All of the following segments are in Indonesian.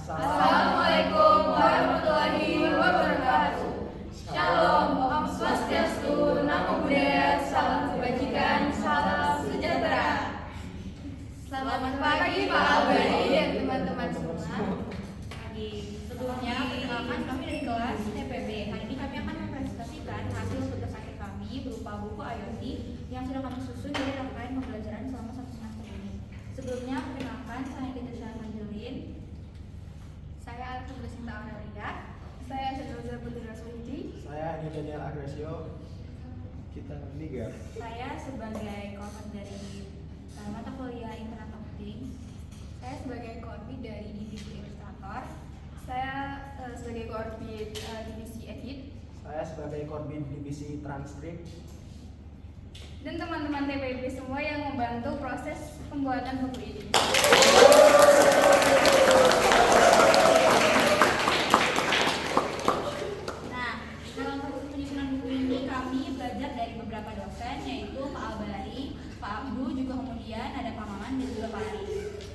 Assalamualaikum warahmatullahi wabarakatuh. Shalom, Om Swastiastu, Namo Buddhaya, salam kebajikan, salam sejahtera. Selamat pagi Pak Albani dan teman-teman semua. Sebelumnya, perkenalkan kami dari kelas TPB. Hari ini kami akan mempresentasikan hasil tugas akhir kami berupa buku IoT yang sudah kami susun dari rangkaian pembelajaran selama 1 semester ini. Sebelumnya, perkenalkan saya Ketisha Manjelin. Saya Alhamdulillah Sinta Aurelia. Saya Syahrul Putri Rasulidi. Saya Adi Daniel Agresio. Kita meninggal. Saya sebagai koordinator dari mata kuliah Internet of Things. Saya sebagai koordinator dari divisi ilustrator. Saya sebagai koordinator divisi edit. Saya sebagai korbin divisi transkrip. Dan teman-teman TPB semua yang membantu proses pembuatan buku ini. Nah, dalam proses penyusunan buku ini kami belajar dari beberapa dosen, yaitu Pak Albari, Pak Abdu, juga kemudian ada Pak Maman dan juga Pak Ari.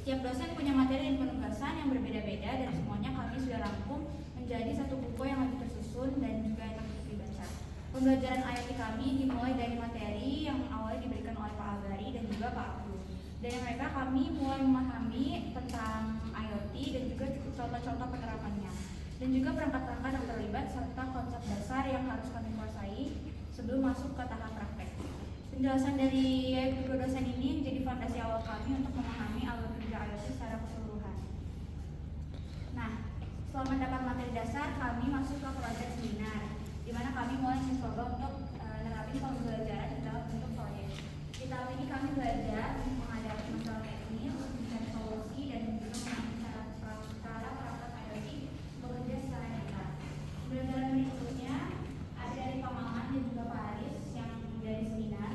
Setiap dosen punya materi dan penugasan yang berbeda-beda dan semuanya kami sudah rangkum menjadi satu buku yang lebih tersusun dan juga enak untuk dibaca. Pembelajaran IoT kami dimulai dari materi yang awalnya diberikan oleh Pak Albari dan juga Pak Abdu. Dari mereka kami mulai memahami tentang IoT dan juga contoh-contoh penerapannya, dan juga perangkat-perangkat yang terlibat serta konsep dasar yang harus kami kuasai sebelum masuk ke tahap praktek. Penjelasan dari kedua dosen ini menjadi fondasi awal kami untuk memahami alur kerja IoT secara keseluruhan. Nah, setelah mendapat materi dasar, kami masuk ke proyek seminar, di mana kami mulai mencoba untuk menerapkan pembelajaran di dalam bentuk proyek. Di tahap ini kami belajar menghadapi masalah teknis, mencari solusi, dan juga mengenai cara perangkat IoT bekerja secara nyata. Pembelajaran berikutnya ada dari Pak Maman dan juga Pak Aris yang dari seminar.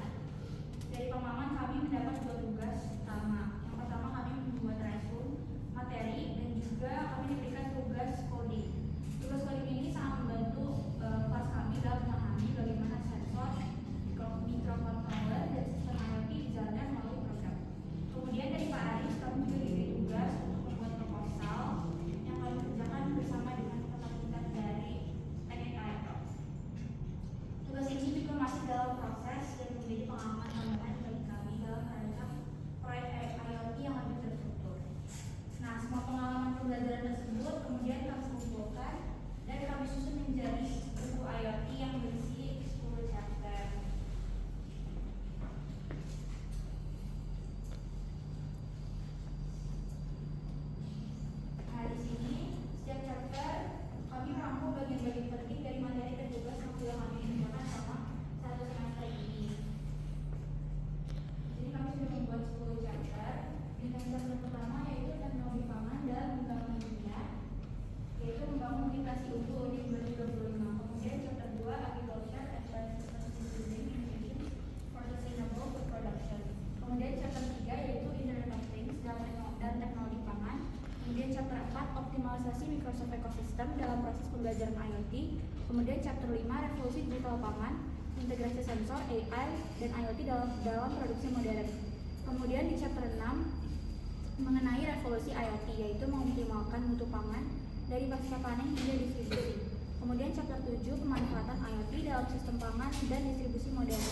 Dari Pak Maman kami mendapat 2 tugas utama. Yang pertama kami membuat resume, materi, dan juga kami diberikan tugas coding. Tugas coding ini sangat membantu kelas kami dalam memahami bagaimana sensor, microcontroller, dan sistem IoT dijalankan melalui program. Kemudian dari Pak Aris kami juga diberi tugas untuk membuat proposal yang kami kerjakan bersama dengan teman kita dari Teknik Elektro. Tugas ini juga masih dalam proses dan menjadi pengalaman tambahan bagi kami dalam merancang proyek IoT yang lebih terstruktur. Nah, semua pengalaman pembelajaran tersebut kemudian kami kumpulkan dan kami susun menjadi buku IoT yang berisi 10 chapter. Nah, di sini setiap chapter kami merangkum bagian-bagian penting dari materi dan tugas yang sudah kami kerjakan selama 1 semester ini. Jadi kami sudah membuat 10 chapter. Dengan chapter pertama yaitu teknologi pangan dan membangun dunia, yaitu membangun aplikasi untuk UNIC 2025. Kemudian chapter 2 agriculture and systems including innovation for sustainable food production. Kemudian chapter 3 yaitu Internet of Things dan teknologi pangan. Kemudian chapter 4 optimalisasi Microsoft Ecosystem dalam proses pembelajaran IoT. Kemudian chapter 5 revolusi digital pangan, integrasi sensor, AI, dan IoT dalam produksi modern. Kemudian di chapter 6 mengenai revolusi IoT, yaitu mengoptimalkan mutu pangan dari pasca panen hingga distribusi. Kemudian chapter 7 pemanfaatan IoT dalam sistem pangan dan distribusi modern.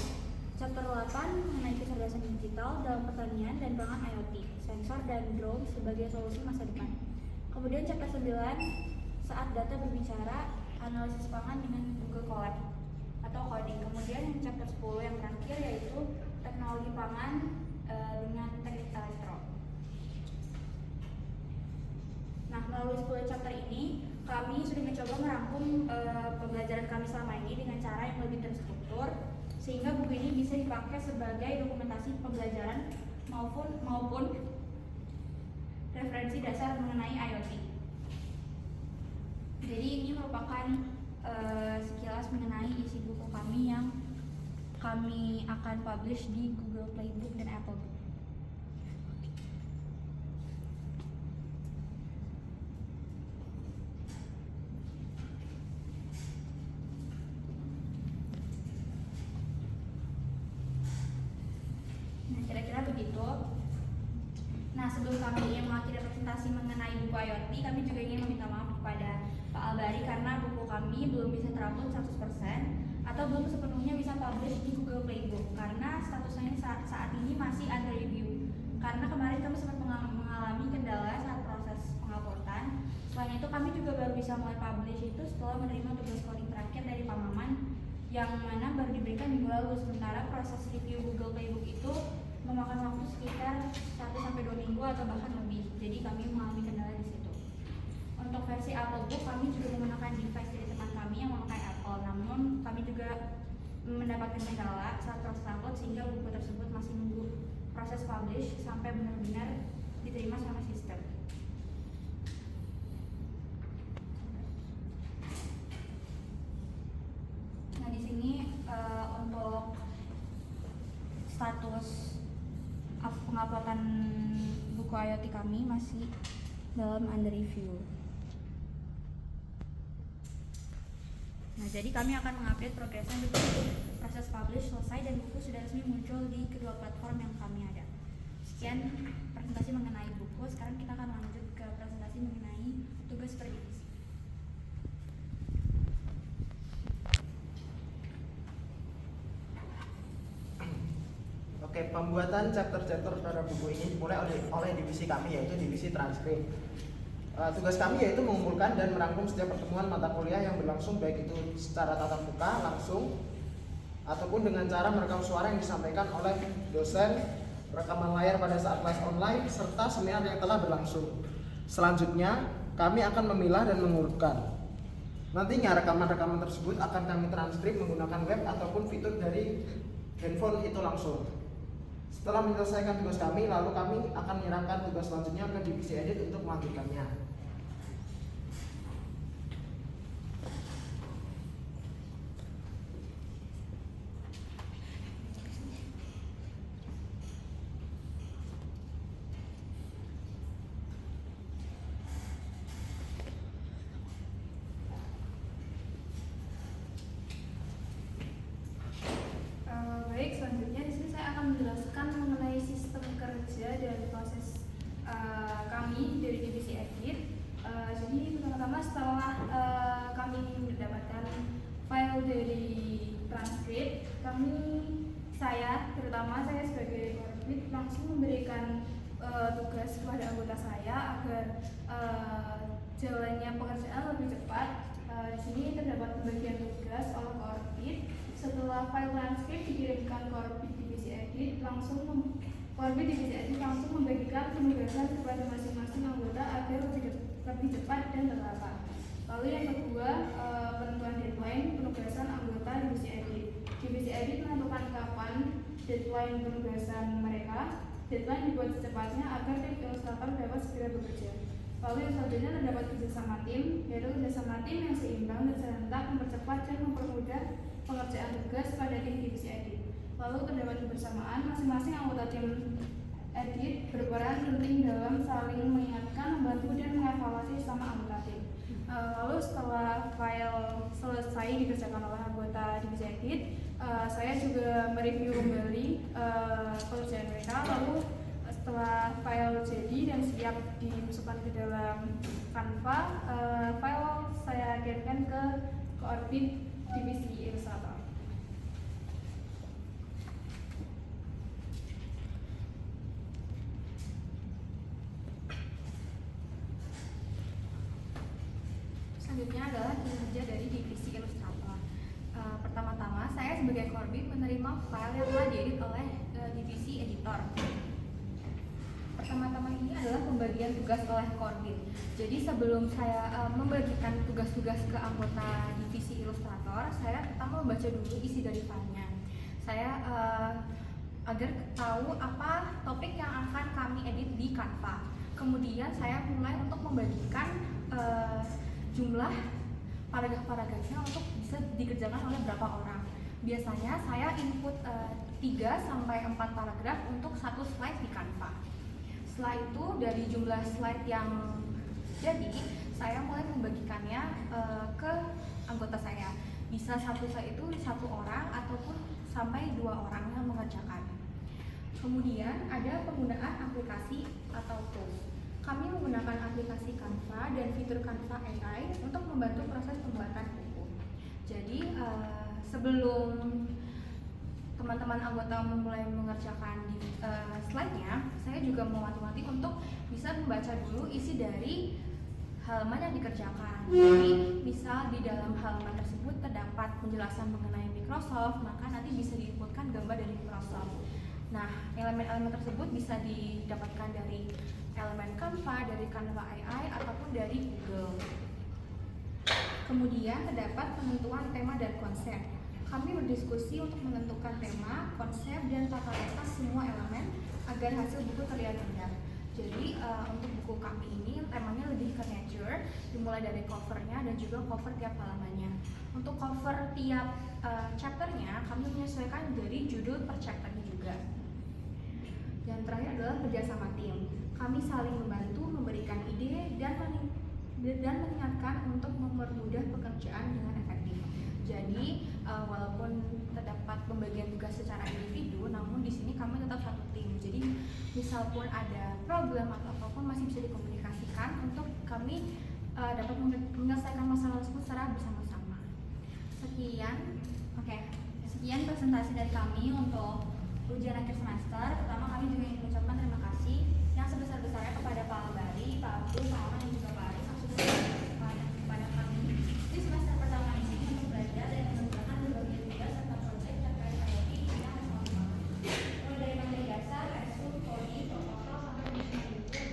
Chapter 8 mengenai kecerdasan digital dalam pertanian dan pangan IoT, sensor dan drone sebagai solusi masa depan. Kemudian chapter 9 saat data berbicara, analisis pangan dengan Google Colab atau coding. Kemudian chapter 10 yang terakhir yaitu teknologi pangan dengan teknik elektro. Nah, melalui 10 chapter ini kami sudah mencoba merangkum pembelajaran kami selama ini dengan cara yang lebih terstruktur, sehingga buku ini bisa dipakai sebagai dokumentasi pembelajaran maupun referensi dasar mengenai IoT. Jadi ini merupakan sekilas mengenai isi buku kami yang kami akan publish di Google Playbook dan Apple Book. Nah, kira-kira begitu. Nah, sebelum kami mengakhiri presentasi presentasi mengenai buku IoT, kami juga ingin meminta maaf kepada Pak Albari karena buku kami belum bisa terupload 100% atau belum sepenuhnya bisa publish di Google Playbook karena statusnya saat ini masih under review. Karena kemarin kami sempat mengalami kendala saat proses penguploadan. Selain itu kami juga baru bisa mulai publish itu setelah menerima tugas coding terakhir dari Pak Maman yang mana baru diberikan minggu lalu. Sementara proses review Google Playbook itu memakan waktu sekitar 1-2 minggu atau bahkan lebih. Jadi kami mengalami kendala di situ. Untuk versi Applebook kami juga menggunakan device dari teman kami yang memakai Apple. Namun kami juga mendapatkan kendala saat proses upload sehingga buku tersebut masih menunggu proses publish sampai benar-benar diterima sama sistem. Nah di sini untuk status penguploadan buku IoT kami masih dalam under review. Nah, jadi kami akan mengupdate progresnya begitu proses publish selesai dan buku sudah resmi muncul di kedua platform yang kami ada. Sekian presentasi mengenai buku. Sekarang kita akan lanjut ke presentasi mengenai tugas per divisi. Oke, pembuatan chapter-chapter pada buku ini dimulai oleh divisi kami, yaitu divisi transkrip. Tugas kami yaitu mengumpulkan dan merangkum setiap pertemuan mata kuliah yang berlangsung, baik itu secara tatap muka langsung ataupun dengan cara merekam suara yang disampaikan oleh dosen, rekaman layar pada saat kelas online, serta seminar yang telah berlangsung. Selanjutnya, kami akan memilah dan mengurutkan. Nantinya rekaman-rekaman tersebut akan kami transkrip menggunakan web ataupun fitur dari handphone itu langsung. Setelah menyelesaikan tugas kami, lalu kami akan menyerahkan tugas selanjutnya ke divisi edit untuk melanjutkannya. Baik, selanjutnya di sini saya akan menjelaskan mengenai sistem kerja dan proses kami dari divisi edit. Jadi pertama-tama setelah kami mendapatkan file dari transkrip, saya sebagai korbit langsung memberikan tugas kepada anggota saya agar jalannya pekerjaan lebih cepat. Di sini terdapat pembagian tugas oleh korbit. Setelah file transkrip dikirimkan korbit divisi edit, korbit divisi edit langsung membagikan penugasan kepada masing-masing anggota agar lebih cepat dan teratur. Lalu yang kedua, penentuan deadline penugasan anggota divisi edit. Divisi edit menentukan kapan deadline penugasan mereka. Deadline dibuat secepatnya agar tim ilustrator dapat segera bekerja. Lalu yang selanjutnya terdapat kerjasama tim, yaitu kerjasama tim yang seimbang dan serentak mempercepat dan mempermudah pengerjaan tugas pada tim divisi edit. Lalu terdapat kebersamaan, masing-masing anggota tim edit berperan penting dalam saling mengingatkan, membantu dan mengevaluasi sama anggota tim. Lalu setelah file selesai dikerjakan oleh anggota divisi edit, saya juga mereview kembali pekerjaan mereka. Lalu setelah file jadi dan siap dimasukkan ke dalam Canva, file saya kirimkan ke korbit divisi ilustrator. Selanjutnya adalah kinerja dari divisi ilustrator. Pertama-tama saya sebagai korbit menerima file yang telah diedit oleh divisi editor. Pertama-tama ini adalah pembagian tugas oleh korbit. Jadi sebelum saya membagikan tugas-tugas ke anggota divisi ilustrator, saya pertama membaca dulu isi dari filenya. Saya agar tahu apa topik yang akan kami edit di Canva. Kemudian saya mulai untuk membagikan jumlah paragraf-paragrafnya untuk bisa dikerjakan oleh berapa orang. Biasanya saya input 3-4 paragraf untuk satu slide di Canva. Setelah itu dari jumlah slide yang jadi, saya mulai membagikannya ke anggota saya. Bisa satu slide itu 1 orang ataupun sampai 2 orang yang mengerjakan. Kemudian ada penggunaan aplikasi atau tools. Kami menggunakan aplikasi Canva dan fitur Canva AI untuk membantu proses pembuatan buku. Jadi sebelum teman-teman anggota memulai mengerjakan di slide-nya, saya juga mewanti-wanti untuk bisa membaca dulu isi dari halaman yang dikerjakan. Jadi misal di dalam halaman tersebut terdapat penjelasan mengenai Microsoft, maka nanti bisa diinputkan gambar dari Microsoft. Nah, elemen-elemen tersebut bisa didapatkan dari elemen Canva, dari Canva AI, ataupun dari Google. Kemudian terdapat penentuan tema dan konsep. Kami berdiskusi untuk menentukan tema, konsep, dan tata letak semua elemen agar hasil buku terlihat indah. Jadi untuk buku kami ini temanya lebih ke nature, dimulai dari covernya dan juga cover tiap halamannya. Untuk cover tiap chapternya kami menyesuaikan dari judul per chapternya juga. Yang terakhir adalah kerjasama tim. Kami saling membantu, memberikan ide, dan mengingatkan untuk mempermudah pekerjaan dengan efektif. Jadi walaupun terdapat pembagian tugas secara individu, namun di sini kami tetap satu tim. Jadi misal pun ada problem atau apapun masih bisa dikomunikasikan untuk kami dapat menyelesaikan masalah tersebut secara bersama-sama. Sekian presentasi dari kami untuk ujian akhir semester. Pertama kami juga ingin mengucapkan terima kasih yang sebesar-besarnya kepada Pak Albari, Pak Abdul, Pak Aman, dan juga Pak Aris yang sudah kepada kami di semester pertama ini untuk belajar dan mengerjakan berbagai tugas serta proyek terkait IoT yang bersama-sama. Mulai dari materi dasar, ekskul, coding, proposal, sampai mengenai YouTube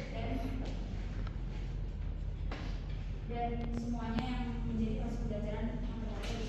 dan semuanya yang menjadi proses pembelajaran yang berada di